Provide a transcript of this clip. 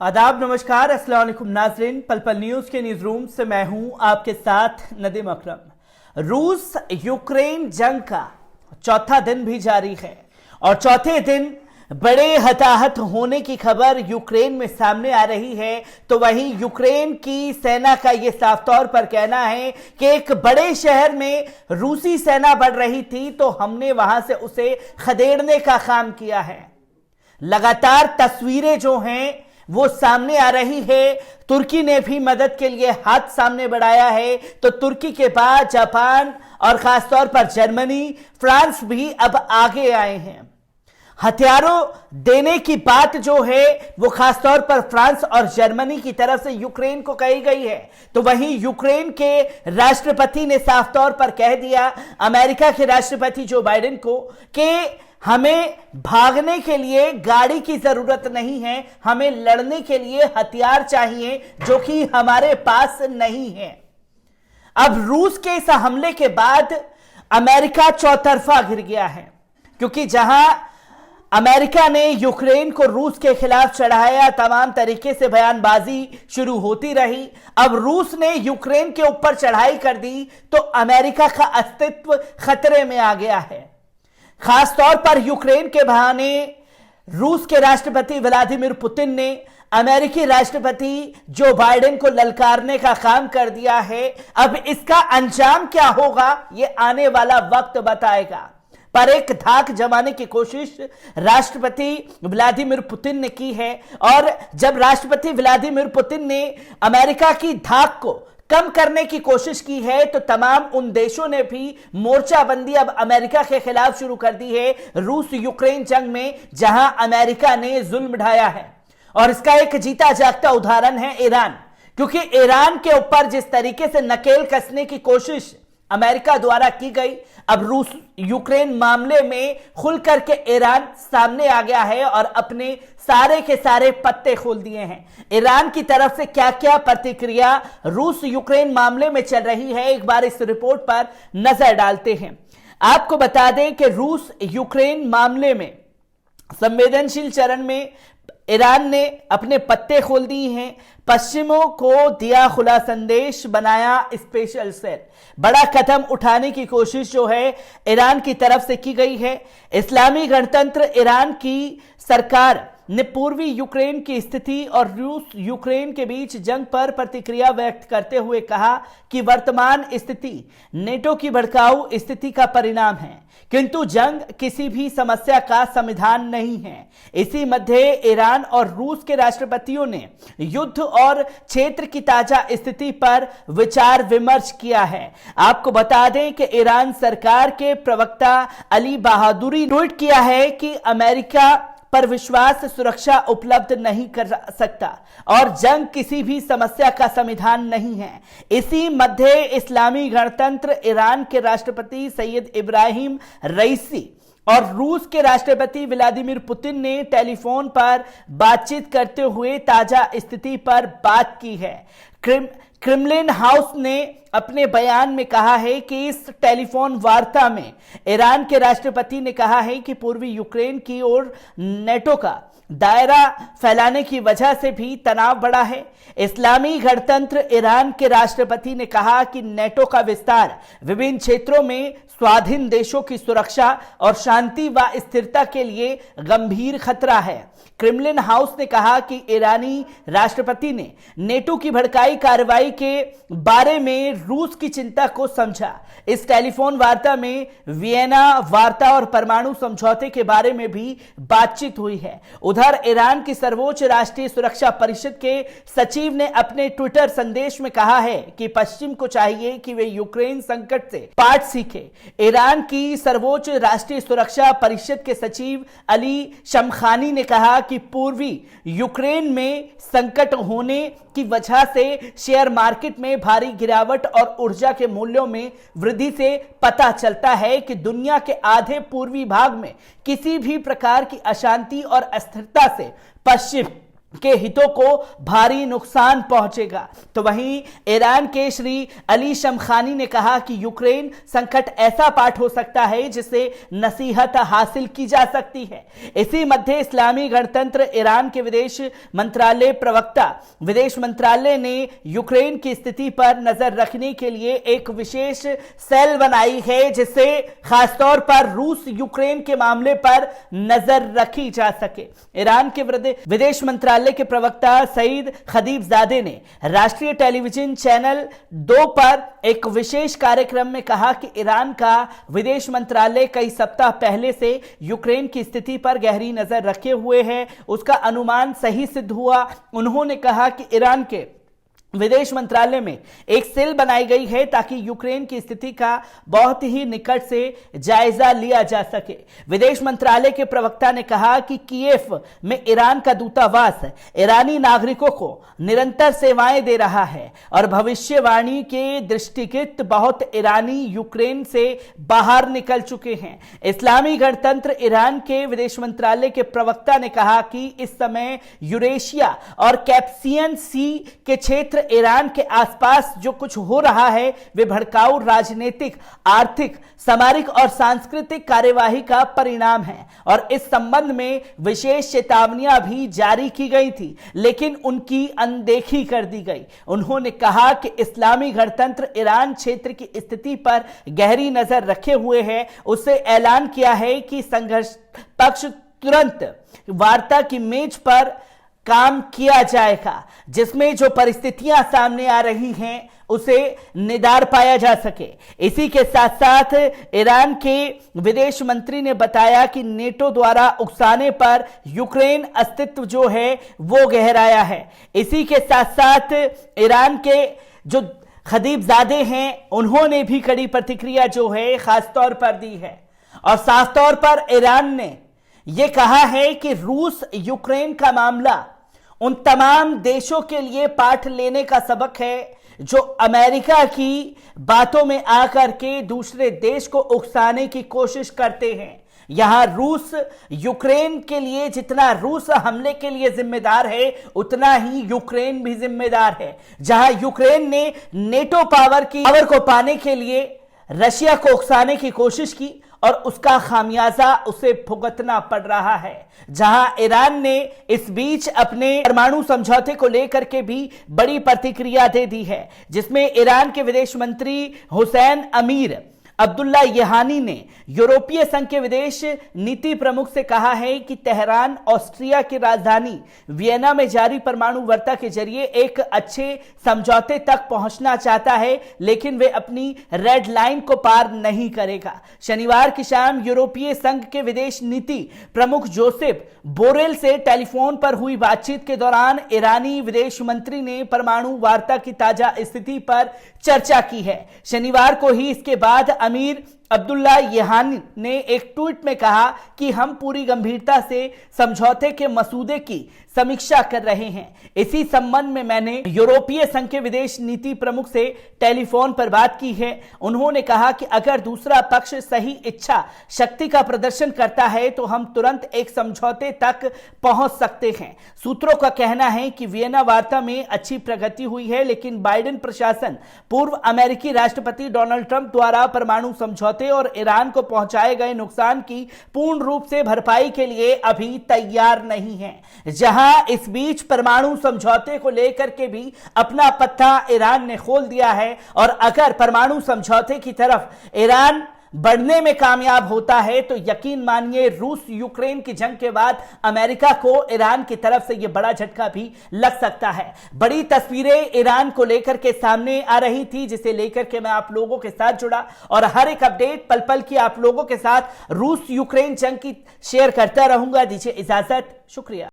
आदाब, नमस्कार, अस्सलाम वालेकुम नाज़रीन। पल पल न्यूज के न्यूज रूम से मैं हूं आपके साथ नदीम अकरम। रूस यूक्रेन जंग का चौथा दिन भी जारी है और चौथे दिन बड़े हताहत होने की खबर यूक्रेन में सामने आ रही है। तो वहीं यूक्रेन की सेना का यह साफ तौर पर कहना है कि एक बड़े शहर में रूसी सेना बढ़ रही थी तो हमने वहां से उसे खदेड़ने का काम किया है। लगातार तस्वीरें जो हैं वो सामने आ रही है। तुर्की ने भी मदद के लिए हाथ सामने बढ़ाया है। तो तुर्की के बाद जापान और खासतौर पर जर्मनी, फ्रांस भी अब आगे आए हैं। हथियारों देने की बात जो है वो खासतौर पर फ्रांस और जर्मनी की तरफ से यूक्रेन को कही गई है। तो वहीं यूक्रेन के राष्ट्रपति ने साफ तौर पर कह दिया अमेरिका के राष्ट्रपति जो बाइडेन को कि हमें भागने के लिए गाड़ी की जरूरत नहीं है, हमें लड़ने के लिए हथियार चाहिए जो कि हमारे पास नहीं है। अब रूस के इस हमले के बाद अमेरिका चौतरफा घिर गया है, क्योंकि जहां अमेरिका ने यूक्रेन को रूस के खिलाफ चढ़ाया, तमाम तरीके से बयानबाजी शुरू होती रही। अब रूस ने यूक्रेन के ऊपर चढ़ाई कर दी तो अमेरिका का अस्तित्व खतरे में आ गया है। खासतौर पर यूक्रेन के बहाने रूस के राष्ट्रपति व्लादिमीर पुतिन ने अमेरिकी राष्ट्रपति जो बाइडेन को ललकारने का काम कर दिया है। अब इसका अंजाम क्या होगा ये आने वाला वक्त बताएगा, पर एक धाक जमाने की कोशिश राष्ट्रपति व्लादिमीर पुतिन ने की है। और जब राष्ट्रपति व्लादिमीर पुतिन ने अमेरिका की धाक को कम करने की कोशिश की है तो तमाम उन देशों ने भी मोर्चाबंदी अब अमेरिका के खिलाफ शुरू कर दी है रूस यूक्रेन जंग में, जहां अमेरिका ने जुल्म ढाया है। और इसका एक जीता जागता उदाहरण है ईरान, क्योंकि ईरान के ऊपर जिस तरीके से नकेल कसने की कोशिश अमेरिका द्वारा की गई, अब रूस यूक्रेन मामले में खुल करके ईरान सामने आ गया है और अपने सारे के सारे पत्ते खोल दिए हैं। ईरान की तरफ से क्या क्या प्रतिक्रिया रूस यूक्रेन मामले में चल रही है, एक बार इस रिपोर्ट पर नजर डालते हैं। आपको बता दें कि रूस यूक्रेन मामले में संवेदनशील चरण में ईरान ने अपने पत्ते खोल दिए हैं। पश्चिमों को दिया खुला संदेश, बनाया स्पेशल सेल। बड़ा कदम उठाने की कोशिश जो है ईरान की तरफ से की गई है। इस्लामी गणतंत्र ईरान की सरकार ने पूर्वी यूक्रेन की स्थिति और रूस यूक्रेन के बीच जंग पर प्रतिक्रिया व्यक्त करते हुए कहा कि वर्तमान स्थिति नेटो की भड़काऊ स्थिति का परिणाम है, किंतु जंग किसी भी समस्या का समाधान नहीं है। इसी मध्य ईरान और रूस के राष्ट्रपतियों ने युद्ध और क्षेत्र की ताजा स्थिति पर विचार विमर्श किया है। आपको बता दें कि ईरान सरकार के प्रवक्ता अली बहादुरी ने ट्वीट किया है कि अमेरिका पर विश्वास सुरक्षा उपलब्ध नहीं कर सकता और जंग किसी भी समस्या का समाधान नहीं है। इसी मध्य इस्लामी गणतंत्र ईरान के राष्ट्रपति सैयद इब्राहिम रईसी और रूस के राष्ट्रपति व्लादिमीर पुतिन ने टेलीफोन पर बातचीत करते हुए ताजा स्थिति पर बात की है। क्रेमलिन हाउस ने अपने बयान में कहा है कि इस टेलीफोन वार्ता में ईरान के राष्ट्रपति ने कहा है कि पूर्वी यूक्रेन की ओर नेटो का दायरा फैलाने की वजह से भी तनाव बढ़ा है। इस्लामी गणतंत्र ईरान के राष्ट्रपति ने कहा कि नेटो का विस्तार विभिन्न क्षेत्रों में स्वाधीन देशों की सुरक्षा और शांति व स्थिरता के लिए गंभीर खतरा है। क्रेमलिन हाउस ने कहा कि ईरानी राष्ट्रपति ने नेटो की भड़काई कार्रवाई के बारे में रूस की चिंता को समझा। इस टेलीफोन वार्ता में वियना वार्ता और परमाणु समझौते के बारे में भी बातचीत हुई है। उधर ईरान की सर्वोच्च राष्ट्रीय सुरक्षा परिषद के सचिव ने अपने ट्विटर संदेश में कहा है कि पश्चिम को चाहिए कि वे यूक्रेन संकट से पाठ सीखे। ईरान की सर्वोच्च राष्ट्रीय सुरक्षा परिषद के सचिव अली शमखानी ने कहा कि पूर्वी यूक्रेन में संकट होने की वजह से शेयर मार्केट में भारी गिरावट और ऊर्जा के मूल्यों में वृद्धि से पता चलता है कि दुनिया के आधे पूर्वी भाग में किसी भी प्रकार की अशांति और अस्थिरता से पश्चिम के हितों को भारी नुकसान पहुंचेगा। तो वहीं ईरान के श्री अली शमखानी ने कहा कि यूक्रेन संकट ऐसा पाठ हो सकता है जिससे नसीहत हासिल की जा सकती है। इसी मध्य इस्लामी गणतंत्र ईरान के विदेश मंत्रालय प्रवक्ता विदेश मंत्रालय ने यूक्रेन की स्थिति पर नजर रखने के लिए एक विशेष सेल बनाई है, जिससे खासतौर पर रूस यूक्रेन के मामले पर नजर रखी जा सके। ईरान के विदेश मंत्रालय के प्रवक्ता सईद खतीबजादे ने राष्ट्रीय टेलीविजन चैनल 2 पर एक विशेष कार्यक्रम में कहा कि ईरान का विदेश मंत्रालय कई सप्ताह पहले से यूक्रेन की स्थिति पर गहरी नजर रखे हुए है। उसका अनुमान सही सिद्ध हुआ। उन्होंने कहा कि ईरान के विदेश मंत्रालय में एक सेल बनाई गई है ताकि यूक्रेन की स्थिति का बहुत ही निकट से जायजा लिया जा सके। विदेश मंत्रालय के प्रवक्ता ने कहा कि कीव में ईरान का दूतावास ईरानी नागरिकों को निरंतर सेवाएं दे रहा है और भविष्यवाणी के दृष्टिगत बहुत ईरानी यूक्रेन से बाहर निकल चुके हैं। इस्लामी गणतंत्र ईरान के विदेश मंत्रालय के प्रवक्ता ने कहा कि इस समय यूरेशिया और कैस्पियन सी के क्षेत्र ईरान के आसपास जो कुछ हो रहा है वे भड़काऊ राजनीतिक, आर्थिक, सामरिक और सांस्कृतिक कार्यवाही का परिणाम है और इस संबंध में विशेष चेतावनियां भी जारी की गई थी, लेकिन उनकी अनदेखी कर दी गई। उन्होंने कहा कि इस्लामी गणतंत्र ईरान क्षेत्र की स्थिति पर गहरी नजर रखे हुए है। उससे ऐलान किया है कि संघर्ष पक्ष तुरंत वार्ता की मेज पर काम किया जाएगा, जिसमें जो परिस्थितियां सामने आ रही हैं उसे निदार पाया जा सके। इसी के साथ साथ ईरान के विदेश मंत्री ने बताया कि नेटो द्वारा उकसाने पर यूक्रेन अस्तित्व जो है वो गहराया है। इसी के साथ साथ ईरान के जो खतीबजादे हैं उन्होंने भी कड़ी प्रतिक्रिया जो है खास तौर पर दी है और साफ तौर पर ईरान ने यह कहा है कि रूस यूक्रेन का मामला उन तमाम देशों के लिए पाठ लेने का सबक है जो अमेरिका की बातों में आकर के दूसरे देश को उकसाने की कोशिश करते हैं। यहां रूस यूक्रेन के लिए, जितना रूस हमले के लिए जिम्मेदार है उतना ही यूक्रेन भी जिम्मेदार है। जहां यूक्रेन ने नेटो पावर को पाने के लिए रशिया को उकसाने की कोशिश की और उसका खामियाजा उसे भुगतना पड़ रहा है। जहां ईरान ने इस बीच अपने परमाणु समझौते को लेकर के भी बड़ी प्रतिक्रिया दे दी है, जिसमें ईरान के विदेश मंत्री हुसैन अमीर अब्दुल्ला यहानी ने यूरोपीय संघ के विदेश नीति प्रमुख से कहा है कि तेहरान ऑस्ट्रिया की राजधानी वियना में जारी परमाणु वार्ता के जरिए एक अच्छे समझौते तक पहुंचना चाहता है, लेकिन वे अपनी रेड लाइन को पार नहीं करेगा। शनिवार की शाम यूरोपीय संघ के विदेश नीति प्रमुख जोसेफ बोरेल से टेलीफोन पर हुई बातचीत के दौरान ईरानी विदेश मंत्री ने परमाणु वार्ता की ताजा स्थिति पर चर्चा की है। शनिवार को ही इसके बाद अमीर अब्दुल्ला यहानी ने एक ट्वीट में कहा कि हम पूरी गंभीरता से समझौते के मसूदे की समीक्षा कर रहे हैं। इसी संबंध में मैंने यूरोपीय संघ के विदेश नीति प्रमुख से टेलीफोन पर बात की है। उन्होंने कहा कि अगर दूसरा पक्ष सही इच्छा शक्ति का प्रदर्शन करता है तो हम तुरंत एक समझौते तक पहुंच सकते हैं। सूत्रों का कहना है कि वियना वार्ता में अच्छी प्रगति हुई है, लेकिन बाइडेन प्रशासन पूर्व अमेरिकी राष्ट्रपति डोनाल्ड ट्रंप द्वारा परमाणु समझौते और ईरान को पहुंचाए गए नुकसान की पूर्ण रूप से भरपाई के लिए अभी तैयार नहीं है। जहां इस बीच परमाणु समझौते को लेकर के भी अपना पत्ता ईरान ने खोल दिया है और अगर परमाणु समझौते की तरफ ईरान बढ़ने में कामयाब होता है तो यकीन मानिए रूस यूक्रेन की जंग के बाद अमेरिका को ईरान की तरफ से यह बड़ा झटका भी लग सकता है। बड़ी तस्वीरें ईरान को लेकर के सामने आ रही थी, जिसे लेकर के मैं आप लोगों के साथ जुड़ा और हर एक अपडेट पल पल की आप लोगों के साथ रूस यूक्रेन जंग की शेयर करता रहूंगा। दीजिए इजाजत, शुक्रिया।